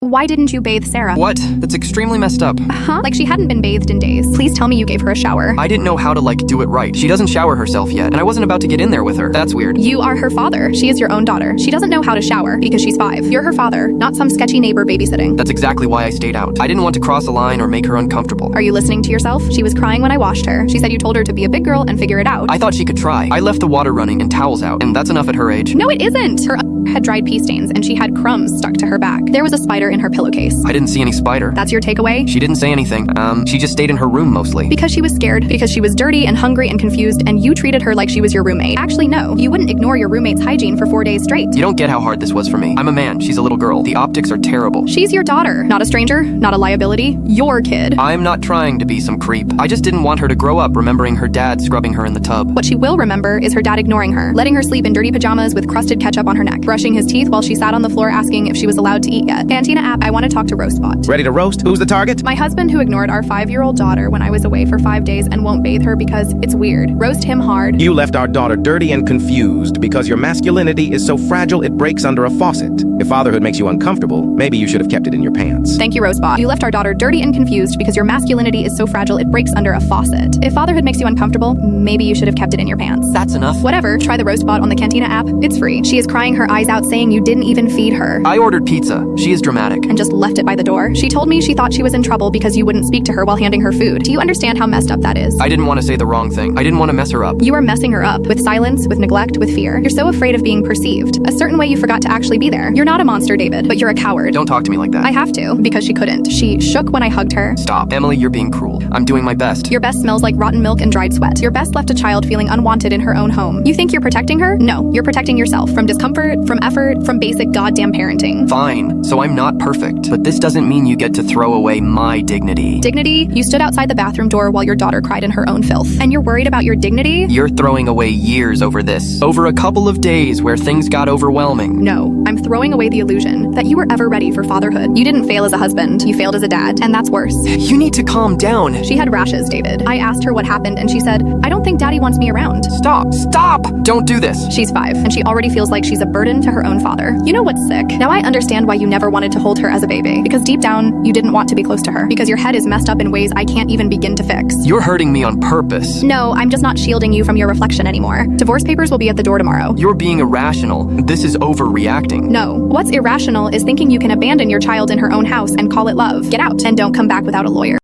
Why didn't you bathe Sarah? What? That's extremely messed up. Huh? Like she hadn't been bathed in days. Please tell me you gave her a shower. I didn't know how to, do it right. She doesn't shower herself yet, and I wasn't about to get in there with her. That's weird. You are her father. She is your own daughter. She doesn't know how to shower because she's 5. You're her father, not some sketchy neighbor babysitting. That's exactly why I stayed out. I didn't want to cross a line or make her uncomfortable. Are you listening to yourself? She was crying when I washed her. She said you told her to be a big girl and figure it out. I thought she could try. I left the water running and towels out, and that's enough at her age. No, it isn't. Her had dried pee stains and she had crumbs stuck to her back. There was a spider in her pillowcase. I didn't see any spider. That's your takeaway? She didn't say anything. She just stayed in her room mostly. Because she was scared, because she was dirty and hungry and confused, and you treated her like she was your roommate. Actually, no. You wouldn't ignore your roommate's hygiene for 4 days straight. You don't get how hard this was for me. I'm a man. She's a little girl. The optics are terrible. She's your daughter. Not a stranger, not a liability. Your kid. I'm not trying to be some creep. I just didn't want her to grow up remembering her dad scrubbing her in the tub. What she will remember is her dad ignoring her, letting her sleep in dirty pajamas with crusted ketchup on her neck, brushing his teeth while she sat on the floor asking if she was allowed to eat yet. Cantina app, I want to talk to Roastbot. Ready to roast? Who's the target? My husband who ignored our 5-year-old daughter when I was away for 5 days and won't bathe her because it's weird. Roast him hard. You left our daughter dirty and confused because your masculinity is so fragile it breaks under a faucet. If fatherhood makes you uncomfortable, maybe you should have kept it in your pants. Thank you, Roastbot. You left our daughter dirty and confused because your masculinity is so fragile it breaks under a faucet. If fatherhood makes you uncomfortable, maybe you should have kept it in your pants. That's enough. Whatever, try the Roastbot on the Cantina app. It's free. She is crying her eyes out saying you didn't even feed her. I ordered pizza. She is dramatic. And just left it by the door. She told me she thought she was in trouble because you wouldn't speak to her while handing her food. Do you understand how messed up that is? I didn't want to say the wrong thing. I didn't want to mess her up. You are messing her up with silence, with neglect, with fear. You're so afraid of being perceived. A certain way you forgot to actually be there. You're not a monster, David, but you're a coward. Don't talk to me like that. I have to, because she couldn't. She shook when I hugged her. Stop. Emily, you're being cruel. I'm doing my best. Your best smells like rotten milk and dried sweat. Your best left a child feeling unwanted in her own home. You think you're protecting her? No, you're protecting yourself from discomfort, from effort, from basic goddamn parenting. Fine. So I'm not perfect. But this doesn't mean you get to throw away my dignity. Dignity? You stood outside the bathroom door while your daughter cried in her own filth. And you're worried about your dignity? You're throwing away years over this. Over a couple of days where things got overwhelming. No, I'm throwing away the illusion that you were ever ready for fatherhood. You didn't fail as a husband. You failed as a dad. And that's worse. You need to calm down. She had rashes, David. I asked her what happened and she said, I don't think daddy wants me around. Stop. Stop! Don't do this. She's 5 and she already feels like she's a burden to her own father. You know what's sick? Now I understand why you never wanted to hold her as a baby. Because deep down, you didn't want to be close to her. Because your head is messed up in ways I can't even begin to fix. You're hurting me on purpose. No, I'm just not shielding you from your reflection anymore. Divorce papers will be at the door tomorrow. You're being irrational. This is overreacting. No. What's irrational is thinking you can abandon your child in her own house and call it love. Get out and don't come back without a lawyer.